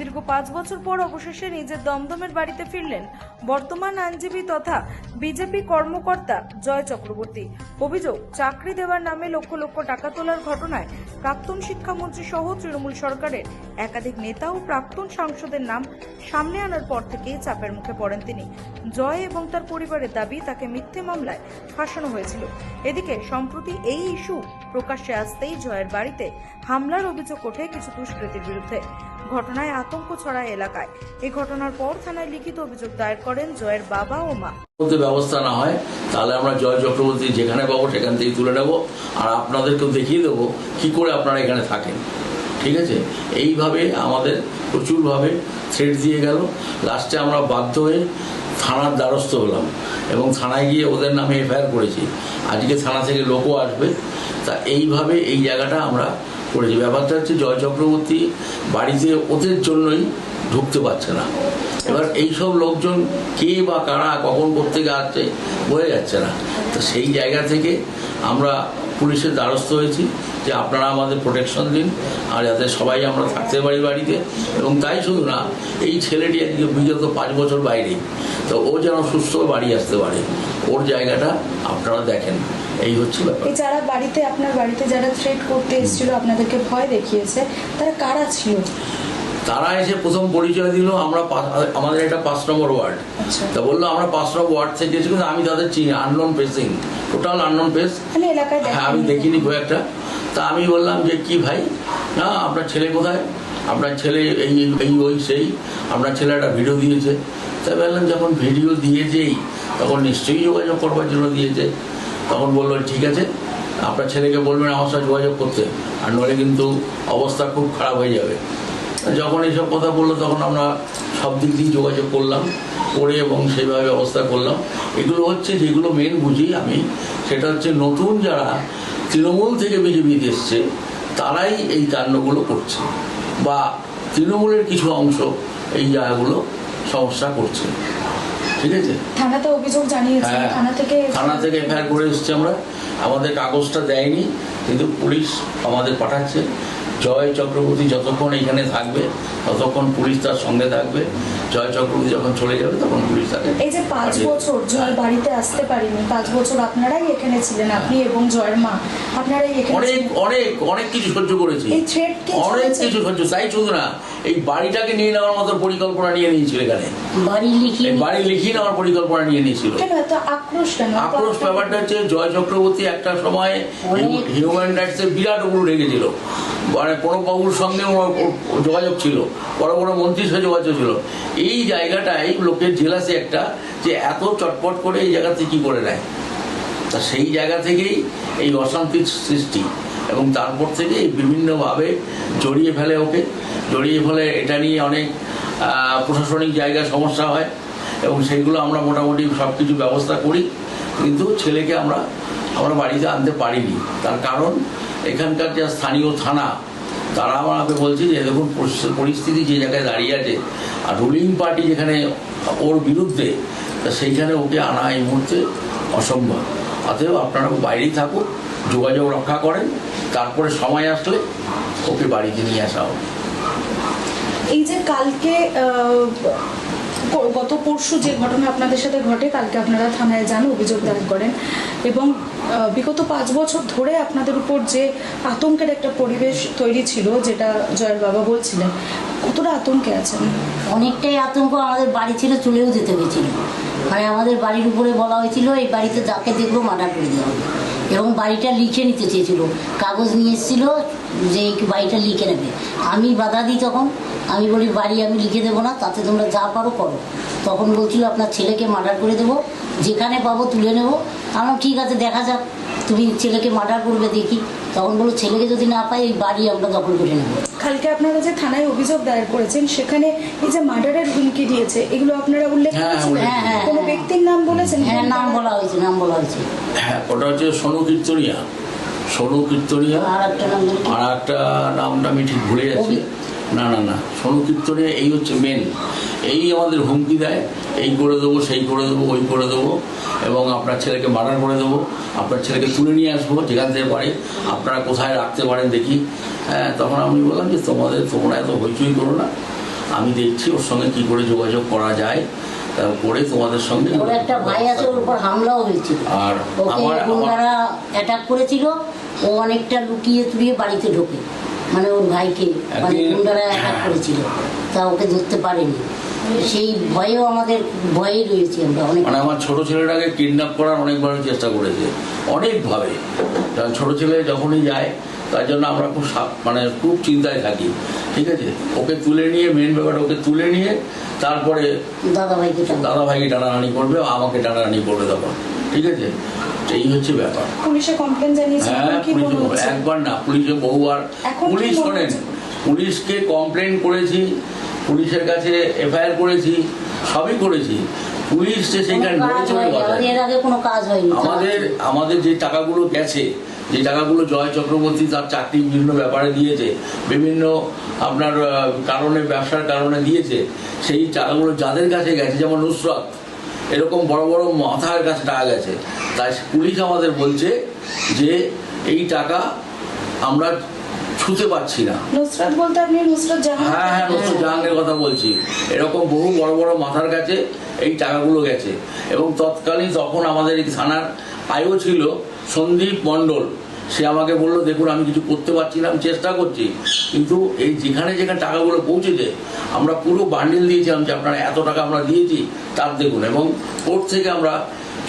দীর্ঘ 5 বছর পর অবশেষে নিজের দমদমের বাড়িতে ফিরলেন বর্তমান আইনজীবী তথা বিজেপি কর্মকর্তা জয় চক্রবর্তী। অভিযোগ, চাকরি দেওয়ার নামে লক্ষ লক্ষ টাকা তোলার ঘটনায় প্রাক্তন শিক্ষামন্ত্রী সহ তৃণমূল সরকারের একাধিক নেতা ও প্রাক্তন সাংসদের নাম সামনে আনার পর থেকেই চাপের মুখে পড়েন তিনি। জয় এবং তার পরিবারের দাবি তাকে মিথ্যে মামলায় ফাঁসানো হয়েছিল। এদিকে সম্প্রতি এই ইস্যু প্রকাশ্যে আসতেই জয়ের বাড়িতে হামলার অভিযোগ ওঠে কিছু দুষ্কৃতীর বিরুদ্ধে। ঘটনায় আতঙ্ক ছড়ায় এলাকায়। এই ঘটনার পর থানায় লিখিত অভিযোগ দায়ের করেন জয়ের বাবা ও মা। ব্যবস্থা না হয় তাহলে আমরা জয় চক্রবর্তী যেখানে পাবো সেখান থেকে তুলে নেব, আর আপনাদেরকেও দেখিয়ে দেবো কি করে আপনারা এখানে থাকেন। ঠিক আছে, এইভাবে আমাদের প্রচুরভাবে থ্রেট দিয়ে গেল। লাস্টে আমরা বাধ্য হয়ে থানার দ্বারস্থ হলাম এবং থানায় গিয়ে ওদের নামে এফআইআর করেছি। আজকে থানা থেকে লোকও আসবে। তা এইভাবে এই জায়গাটা আমরা করেছি। ব্যাপারটা হচ্ছে জয় চক্রবর্তী বাড়িতে ওদের জন্যই ঢুকতে পারছে না। এবার এইসব লোকজন কে বা কারা কখন কোত্থেকে আসছে বোঝা যাচ্ছে না। তো সেই জায়গা থেকে আমরা পুলিশের দ্বারস্থ হয়েছি যে আপনারা আমাদের প্রোটেকশন দিন, আর যাতে সবাই আমরা থাকতে পারি বাড়িতে। এবং তাই শুধু না, এই ছেলেটি আজকে বিগত 5 বছর বাইরে, তো ও যেন সুস্থ বাড়ি আসতে পারে, ওর জায়গাটা আপনারা দেখেন। এই হচ্ছে ব্যাপার। যারা বাড়িতে আপনার বাড়িতে যারা থ্রেট করতে এসেছিল, আপনাদেরকে ভয় দেখিয়েছে, তারা কারা ছিল? তারা এসে প্রথম পরিচয় দিল আমাদের এটা 5 নম্বর ওয়ার্ড। তা বললো আমরা 5 নম্বর ওয়ার্ড থেকে এসেছি, কিন্তু আমি তাদের চিনি, unknown facing, total unknown face. হ্যাঁ, আমি দেখিনি খুব একটা। তা আমি বললাম যে কি ভাই, না আপনার ছেলে কোথায়, আপনার ছেলে এই ওই সেই, আপনার ছেলে একটা ভিডিও দিয়েছে। তাই বললাম যখন ভিডিও দিয়েছেই তখন নিশ্চয়ই যোগাযোগ করবার জন্য দিয়েছে। তখন বললো ঠিক আছে, আপনার ছেলেকে বলবেন আমার সাথে যোগাযোগ করতে, আর নইলে কিন্তু অবস্থা খুব খারাপ হয়ে যাবে। যখন এইসব কথা বললো তখন আমরা সব দিক দিয়ে যোগাযোগ করলাম, করে এবং সেইভাবে ব্যবস্থা করলাম। এগুলো হচ্ছে যেগুলো মেন বুঝি আমি, সেটা হচ্ছে নতুন যারা তৃণমূল থেকে বিজেপিতে এসছে তারাই এই কাণ্ডগুলো করছে, বা তৃণমূলের কিছু অংশ এই জায়গাগুলো সমস্যা করছে। ঠিক আছে, থানাতে অভিযোগ জানিয়েছে, থানা থেকে এফআইআর করে এসেছি আমরা। আমাদের কাগজটা দেয়নি, কিন্তু পুলিশ আমাদের পাঠাচ্ছে। জয় চক্রবর্তী যতক্ষণ এইখানে থাকবে ততক্ষণ পুলিশ তার সঙ্গে থাকবে। জয় চক্রবর্তী যখন চলে যাবে তখন পুলিশ থাকে। এই যে 5 বছর জয় বাড়িতে আসতে পারিনি, 5 বছর আপনারাই এখানে ছিলেন, আপনি এবং জয়ের মা আপনারাই এখানে অনেক কিছু সহ্য করেছি, অনেক কিছু সহ্য। তাই শুধু না, এই বাড়িটাকে নিয়ে নেওয়ার মতো পরিকল্পনা নিয়ে নিয়েছিল। এখানে বাড়ি লিখিয়ে নেওয়ার পরিকল্পনা নিয়ে নিয়েছিল। আক্রোশ ব্যাপারটা হচ্ছে জয় চক্রবর্তী একটা সময় হিউম্যান রাইটসের বিরাট উপর রেখেছিল। মানে প্রণববাবুর সঙ্গে যোগাযোগ ছিল, বড় বড় মন্ত্রীর সাথে যোগাযোগ ছিল। এই জায়গাটাই লোকের জেলাসি একটা, যে এত চটপট করে এই জায়গাতে কি করে নেয়। তা সেই জায়গা থেকেই এই অশান্তির সৃষ্টি, এবং তারপর থেকে বিভিন্নভাবে জড়িয়ে ফেলে ওকে। জড়িয়ে ফেলে এটা নিয়ে অনেক প্রশাসনিক জায়গায় সমস্যা হয়, এবং সেইগুলো আমরা মোটামুটি সব কিছু ব্যবস্থা করি, কিন্তু ছেলেকে আমরা বাড়িতে আনতে পারিনি। তার কারণ এখানকার যা স্থানীয় থানা, তারা আমাকে বলছে যে দেখুন পরিস্থিতি যে জায়গায় দাঁড়িয়ে আছে, আর রুলিং পার্টি যেখানে ওর বিরুদ্ধে, তা সেইখানে ওকে আনা এই মুহূর্তে অসম্ভব। অতএব আপনারা বাইরেই থাকুন, যোগাযোগ রক্ষা করেন, তারপরে সময় আসলে ওকে বাড়িতে নিয়ে আসা হবে। এই যে কালকে গত পরশু যে ঘটনা আপনাদের সাথে ঘটে, কালকে আপনারা থানায় যান, অভিযোগ দায়ের করেন, এবং বিগত 5 বছর ধরে আপনাদের উপর যে আতঙ্কের একটা পরিবেশ তৈরি ছিল, যেটা জয়ের বাবা বলছিলেন, কতটা আতঙ্কে আছেন? অনেকটাই আতঙ্ক। আমাদের বাড়ি ছিল চলেও যেতে হয়েছিল। মানে আমাদের বাড়ির উপরে বলা হয়েছিল এই বাড়িতে যাকে দেখবো মার্ডার করে দেওয়া হবে, এবং বাড়িটা লিখে নিতে চেয়েছিল, কাগজ নিয়ে এসেছিল যে বাড়িটা লিখে নেবে। আমি বাধা দিই, তখন আমি বলি বাড়ি আমি লিখে দেবো না, তাতে তোমরা যা পারো করো। তখন বলছিল আপনার ছেলেকে মার্ডার করে দেবো, যেখানে পাবো তুলে নেবো। আমার ঠিক আছে, দেখা যাক, তুমি ছেলেকে মার্ডার করবে দেখি। তখন বলো ছেলেকে যদি না পাই এই বাড়ি আমরা দখল করে নেবো। কালকে আপনারা যে থানায় অভিযোগ দায়ের করেছেন, সেখানে এই যে মার্ডারের হুমকি দিয়েছে, এগুলো আপনারা উল্লেখ করেছেন? হ্যাঁ, কোনো ব্যক্তির নাম বলেছেন? হ্যাঁ, নাম বলা হয়েছে। হ্যাঁ, ওটা হচ্ছে সোনু কীর্তনিয়া। আর একটা নামটা আমি ঠিক ভুলে যাচ্ছি। না, সোনু কীর্তনিয়া এই হচ্ছে মেন। এই আমাদের হুমকি দেয়, এই করে দেবো, সেই করে দেবো, ওই করে দেবো, এবং আপনার ছেলেকে মার্ডার করে দেবো, আপনার ছেলেকে তুলে নিয়ে আসবো যেখান থেকে পারে, আপনারা কোথায় রাখতে পারেন দেখি। হ্যাঁ, তখন আমি বললাম যে তোমরা এত হইচই করো না, আমি দেখছি ওর সঙ্গে কি করে যোগাযোগ করা যায়, তারপরে তোমাদের সঙ্গে। ওর একটা ভাই আছে, ওর উপর হামলাও হয়েছিল, আর ওকে গুন্ডারা অ্যাটাক করেছিল। ও অনেকটা লুকিয়ে তুলিয়ে বাড়িতে ঢোকে, মানে ওর ভাইকে মানে গুন্ডারা অ্যাটাক করেছিল, তা ওকে ধরতে পারেনি। সেই ভয়েও আমাদের ভয়ে রয়েছি আমরা অনেক। মানে আমার ছোট ছেলেটাকে কিডন্যাপ করার অনেকবার চেষ্টা করেছে, অনেকভাবে। কারণ ছোট ছেলে যখনই যায় তার জন্য আমরা খুব মানে খুব চিন্তায় থাকি, ঠিক আছে। ওকে তুলে নিয়ে, মেন ব্যাপারটা ওকে তুলে নিয়ে তারপরে দাদাভাইকে টানাটানি করবে, আমাকে টানাটানি করবে তখন, ঠিক আছে। এই হচ্ছে ব্যাপার। পুলিশে কমপ্লেন জানিয়েছে? হ্যাঁ, একবার না, পুলিশে বহুবার। পুলিশ শোনেন, পুলিশকে কমপ্লেন করেছি, পুলিশের কাছে এফআইআর করেছি, সবই করেছি। পুলিশ সেইখানে আমাদের যে টাকাগুলো গেছে, যে টাকাগুলো জয় চক্রবর্তী তার চাকরি বিভিন্ন ব্যাপারে দিয়েছে, বিভিন্ন আপনার কারণে, ব্যবসার কারণে দিয়েছে, সেই টাকাগুলো যাদের কাছে গেছে, যেমন নুসরত, এরকম বড় বড় মাথার কাছে টাকা গেছে, তাই পুলিশ আমাদের বলছে যে এই টাকা আমরা ছুতে পারছি না। নুসরত বলতে আপনি নুসরত জাহান? হ্যাঁ, নুসরত জাহানের কথা বলছি। এরকম বহু বড় বড় মাথার কাছে এই টাকাগুলো গেছে। এবং তৎকালীন তখন আমাদের এই থানার আইও ছিল সন্দীপ মণ্ডল। সে আমাকে বললো, দেখুন আমি কিছু করতে পারছি না, আমি চেষ্টা করছি, কিন্তু এই যেখানে যেখানে টাকাগুলো পৌঁছেছে আমরা পুরো বান্ডিল দিয়েছিলাম যে আপনারা এত টাকা আমরা দিয়েছি, তার দেখুন। এবং কোর্ট থেকে আমরা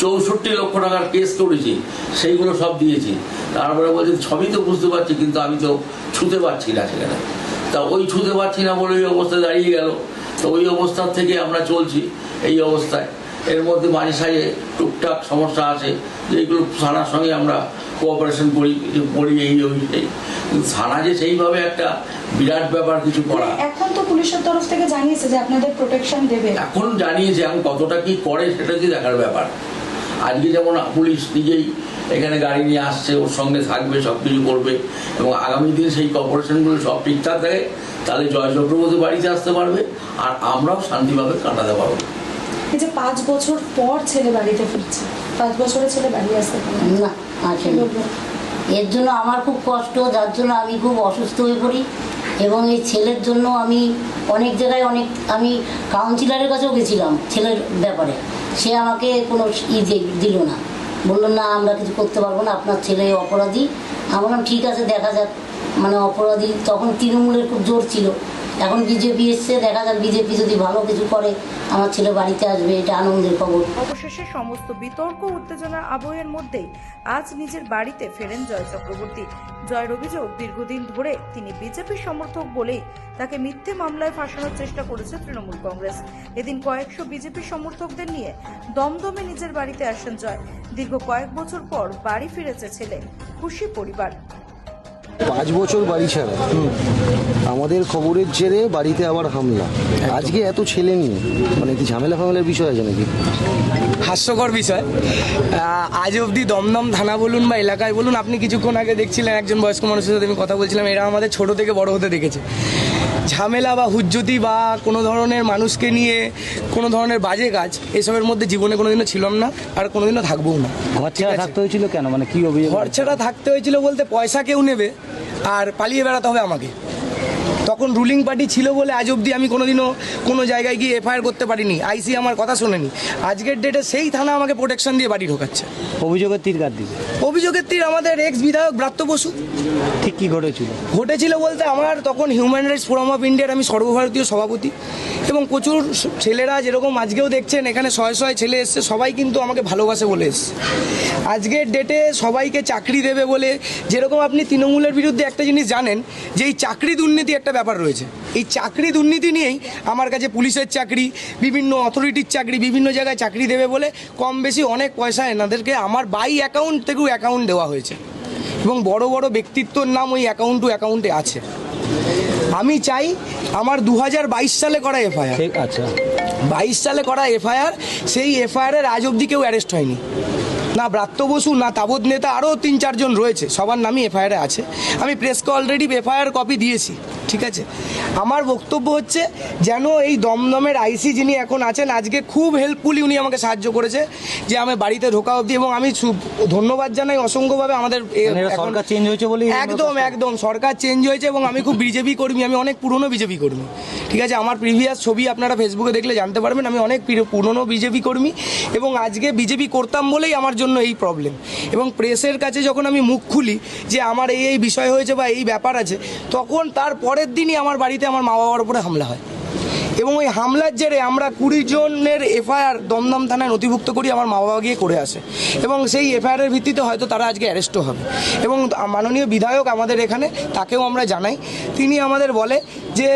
64 লক্ষ টাকার কেস করেছি, সেইগুলো সব দিয়েছি। তারপরে বলছি সবই তো বুঝতে পারছি, কিন্তু আমি তো ছুতে পারছি না সেখানে। তা ওই ছুতে পারছি না বলে ওই অবস্থায় দাঁড়িয়ে গেল। তো ওই অবস্থার থেকে আমরা চলছি এই অবস্থায়। এর মধ্যে মাঝে সাঝে টুকটাক সমস্যা আছে, যেগুলো থানার সঙ্গে আমরা কোঅপারেশন করি, এই সেই। থানা যে সেইভাবে একটা বিরাট ব্যাপার কিছু করা, এখন তো পুলিশের তরফ থেকে জানিয়েছে যে আপনাদের প্রোটেকশন দেবে। এখন জানিয়েছে, এখন কতটা কি করে সেটা হচ্ছে দেখার ব্যাপার। আজকে যেমন পুলিশ নিজেই এখানে গাড়ি নিয়ে আসছে, ওর সঙ্গে থাকবে, সব কিছু করবে, এবং আগামী দিন সেই কর্পোরেশনগুলো সব ঠিকঠাক থাকে, তাহলে জয় চক্রবর্তী বাড়িতে আসতে পারবে, আর আমরাও শান্তিভাবে কাটাতে পারবো। এই যে 5 বছর পর ছেলে বাড়িতে ফিরছে, 5 বছরের ছেলে বাড়ি আসতে পারে না, এর জন্য আমার খুব কষ্ট, যার জন্য আমি খুব অসুস্থ হয়ে পড়ি। এবং এই ছেলের জন্য আমি অনেক জায়গায় আমি কাউন্সিলরের কাছেও গেছিলাম ছেলের ব্যাপারে, সে আমাকে কোনো দিল না, বললো না আমরা কিছু করতে পারবো না, আপনার ছেলে অপরাধী। আমি বললাম ঠিক আছে, দেখা যাক, মানে অপরাধী তখন তৃণমূলের খুব জোর ছিল, এখন বিজেপি এসছে, দেখা যাক বিজেপি যদি ভালো কিছু করে আমার ছেলে বাড়িতে আসবে, এটা আনন্দের খবর। অবশেষে সমস্ত বিতর্ক উত্তেজনার আবহের মধ্যেই আজ নিজের বাড়িতে ফেরেন জয় চক্রবর্তী। জয়ের অভিযোগ, দীর্ঘদিন ধরে তিনি বিজেপির সমর্থক বলেই তাকে মিথ্যে মামলায় ফাঁসানোর চেষ্টা করেছে তৃণমূল কংগ্রেস। এদিন কয়েকশো বিজেপি সমর্থকদের নিয়ে দমদমে নিজের বাড়িতে আসেন জয়। দীর্ঘ কয়েক বছর পর বাড়ি ফিরেছে ছেলে, খুশি পরিবার। 5 বছর বাড়ি ছাড়া, আমাদের খবরের জেরে বাড়িতে আবার হামলা। আজকে এত ছেলে নিয়ে মানে কি ঝামেলা ফামেলার বিষয় আছে নাকি? হাস্যকর বিষয়। আজ অবধি দমদম থানা বলুন বা এলাকায় বলুন, আপনি কিছুক্ষণ আগে দেখছিলেন একজন বয়স্ক মানুষের সাথে আমি কথা বলছিলাম, এরা আমাদের ছোট থেকে বড় হতে দেখেছে। ঝামেলা বা হুজ্জতি বা কোনো ধরনের মানুষকে নিয়ে কোনো ধরনের বাজে কাজ, এসবের মধ্যে জীবনে কোনোদিনও ছিলাম না, আর কোনোদিনও থাকবও না। ঘর ছাড়া থাকতে হয়েছিল কেন, মানে কি অভিযোগ? ঘর ছাড়া থাকতে হয়েছিল বলতে, পয়সা কেউ নেবে আর পালিয়ে বেড়াতে হবে আমাকে। তখন রুলিং পার্টি ছিল বলে আজ অবধি আমি কোনোদিনও কোনো জায়গায় গিয়ে এফআইআর করতে পারিনি, আইসি আমার কথা শোনেনি। আজকের ডেটে সেই থানা আমাকে প্রোটেকশন দিয়ে বাড়ি ঢোকাচ্ছে। অভিযোগের তীর কার দিকে? অভিযোগের তীর আমাদের এক্স বিধায়ক ব্রাত্য বসু। ঠিক কি ঘটেছিল বলতে, আমার তখন হিউম্যান রাইটস ফোরাম অফ ইন্ডিয়ার আমি সর্বভারতীয় সভাপতি, এবং প্রচুর ছেলেরা, যেরকম আজকেও দেখছেন এখানে শয়ে শয়ে ছেলে এসছে, সবাই কিন্তু আমাকে ভালোবাসে বলে এসছে। আজকের ডেটে সবাইকে চাকরি দেবে বলে, যেরকম আপনি তৃণমূলের বিরুদ্ধে একটা জিনিস জানেন যে এই চাকরি দুর্নীতি একটা ব্যাপার রয়েছে, এই চাকরি দুর্নীতি নিয়েই আমার কাছে পুলিশের চাকরি, বিভিন্ন অথরিটির চাকরি, বিভিন্ন জায়গায় চাকরি দেবে বলে কম বেশি অনেক পয়সা এনাদেরকে আমার বাই অ্যাকাউন্ট থেকেও অ্যাকাউন্ট দেওয়া হয়েছে, এবং বড় বড় ব্যক্তিত্বর নাম ওই অ্যাকাউন্টে আছে। আমি চাই আমার 2022 সালে করা এফআইআর, আচ্ছা 22 সালে করা এফআইআর, সেই এফআইআরের আজ অবধি কেউ অ্যারেস্ট হয়নি, না ব্রাত্য বসু, না তাবৎ নেতা, আরও 3-4 জন রয়েছে, সবার নামই এফআইআরে আছে। আমি প্রেসকে অলরেডি এফআইআর কপি দিয়েছি, ঠিক আছে, আমার বক্তব্য হচ্ছে যেন এই দমদমের আইসি যিনি এখন আছেন আজকে খুব হেল্পফুলি উনি আমাকে সাহায্য করেছে যে আমি বাড়িতে ঢোকা অবধি, এবং আমি ধন্যবাদ জানাই অসংখ্যভাবে আমাদের সরকার চেঞ্জ হয়েছে বলে একদম সরকার চেঞ্জ হয়েছে এবং আমি খুব বিজেপি কর্মী, আমি অনেক পুরনো বিজেপি কর্মী, ঠিক আছে, আমার প্রিভিয়াস ছবি আপনারা ফেসবুকে দেখলে জানতে পারবেন আমি অনেক পুরনো বিজেপি কর্মী এবং আজকে বিজেপি করতাম বলেই আমার জন্য এই প্রবলেম। এবং প্রেসের কাছে যখন আমি মুখ খুলি যে আমার এই বিষয় হয়েছে বা এই ব্যাপার আছে, তখন তার পরের দিনই আমার বাড়িতে আমার মা বাবার উপরে হামলা হয় এবং ওই হামলার জেরে আমরা 20 জনের এফআইআর দমদম থানায় নথিভুক্ত করি, আমার মা বাবা গিয়ে করে আসে এবং সেই এফআইআরের ভিত্তিতে হয়তো তারা আজকে অ্যারেস্টও হবে। এবং মাননীয় বিধায়ক আমাদের এখানে, তাকেও আমরা জানাই, তিনি আমাদের বলে যে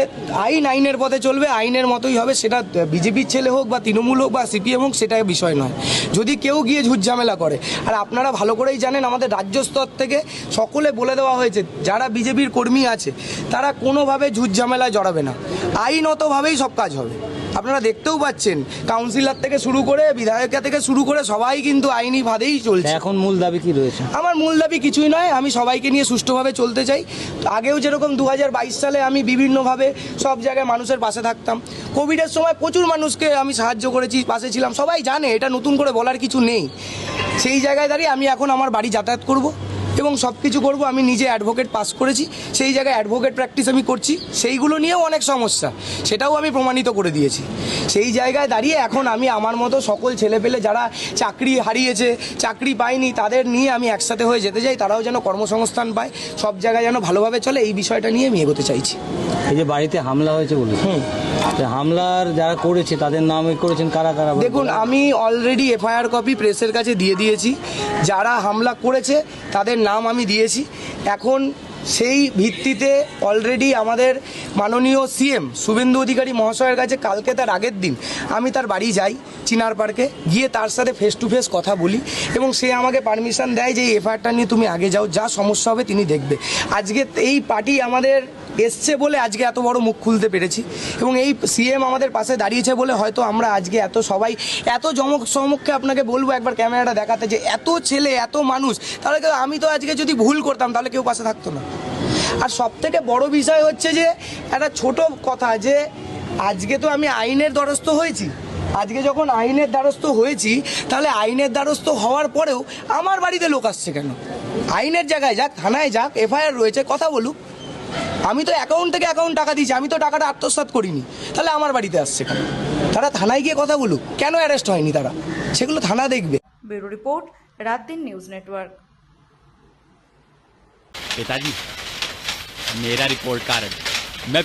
আইন আইনের পথে চলবে, আইনের মতোই হবে, সেটা বিজেপির ছেলে হোক বা তৃণমূল হোক বা সিপিএম হোক, সেটা বিষয় নয়। যদি কেউ গিয়ে ঝুটঝামেলা করে, আর আপনারা ভালো করেই জানেন আমাদের রাজ্য স্তর থেকে সকলে বলে দেওয়া হয়েছে যারা বিজেপির কর্মী আছে তারা কোনোভাবে ঝুটঝামেলায় জড়াবে না, আইনতভাবেই সব কাজ হবে। আপনারা দেখতেও পাচ্ছেন কাউন্সিলর থেকে শুরু করে বিধায়িকা থেকে শুরু করে সবাই কিন্তু আইনি ভাবেই চলছে। এখন মূল দাবি কি রয়েছে? আমার মূল দাবি কিছুই নয়, আমি সবাইকে নিয়ে সুষ্ঠুভাবে চলতে চাই। আগেও যেরকম 2022 সালে আমি বিভিন্নভাবে সব জায়গায় মানুষের পাশে থাকতাম, কোভিডের সময় প্রচুর মানুষকে আমি সাহায্য করেছি, পাশে ছিলাম, সবাই জানে, এটা নতুন করে বলার কিছু নেই। সেই জায়গায় দাঁড়িয়ে আমি এখন আমার বাড়ি যাতায়াত করব এবং সব কিছু করবো। আমি নিজে অ্যাডভোকেট পাস করেছি, সেই জায়গায় অ্যাডভোকেট প্র্যাকটিস আমি করছি, সেইগুলো নিয়েও অনেক সমস্যা, সেটাও আমি প্রমাণিত করে দিয়েছি। সেই জায়গায় দাঁড়িয়ে এখন আমি আমার মতো সকল ছেলেপেলে যারা চাকরি হারিয়েছে, চাকরি পায়নি, তাদের নিয়ে আমি একসাথে হয়ে যেতে চাই, তারাও যেন কর্মসংস্থান পায়, সব জায়গায় যেন ভালোভাবে চলে, এই বিষয়টা নিয়ে আমি এগোতে চাইছি। এই যে বাড়িতে হামলা হয়েছে বলে, হামলার যারা করেছে তাদের নাম করেছেন কারা কারা? দেখুন, আমি অলরেডি এফআইআর কপি প্রেসের কাছে দিয়ে দিয়েছি, যারা হামলা করেছে তাদের নাম আমি দিয়েছি। এখন সেই ভিত্তিতে অলরেডি আমাদের মাননীয় সিএম শুভেন্দু অধিকারী মহাশয়ের কাছে কালকে তার আগের দিন আমি তার বাড়ি যাই চিনার পার্কে, গিয়ে তার সাথে ফেস টু ফেস কথা বলি এবং সে আমাকে পারমিশন দেয় যে এই এফআইআরটা নিয়ে তুমি আগে যাও, যা সমস্যা হবে তিনি দেখবে। আজকে এই পার্টি আমাদের এসছে বলে আজকে এত বড় মুখ খুলতে পেরেছি এবং এই সিএম আমাদের পাশে দাঁড়িয়েছে বলে হয়তো আমরা আজকে এত সবাই এত সমক্ষে আপনাকে বলবো একবার ক্যামেরাটা দেখাতে, যে এত ছেলে এত মানুষ, তাহলে আমি তো আজকে যদি ভুল করতাম তাহলে কেউ পাশে থাকতো না। আর সব থেকে বড় বিষয় হচ্ছে যে একটা ছোট কথা, যে আজকে তো আমি আইনের দ্বারস্থ হয়েছি, আজকে যখন আইনের দ্বারস্থ হয়েছি তাহলে আইনের দ্বারস্থ হওয়ার পরেও আমার বাড়িতে লোক আসছে কেন? আইনের জায়গায় যাক, থানায় যাক, এফআইআর রয়েছে, কথা বলুক। আমি তো অ্যাকাউন্ট থেকে টাকা দিয়েছি, আমি তো টাকাটা আত্মসাৎ করিনি, তাহলে আমার বাড়িতে আসছে কেন? তারা থানায় গিয়ে কথা বলুক, কেন অ্যারেস্ট হয়নি তারা, সেগুলো থানা দেখবে। ব্যুরো রিপোর্ট, রাত দিন নিউজ নেটওয়ার্ক। पिताजी, मेरा रिपोर्ट कार्ड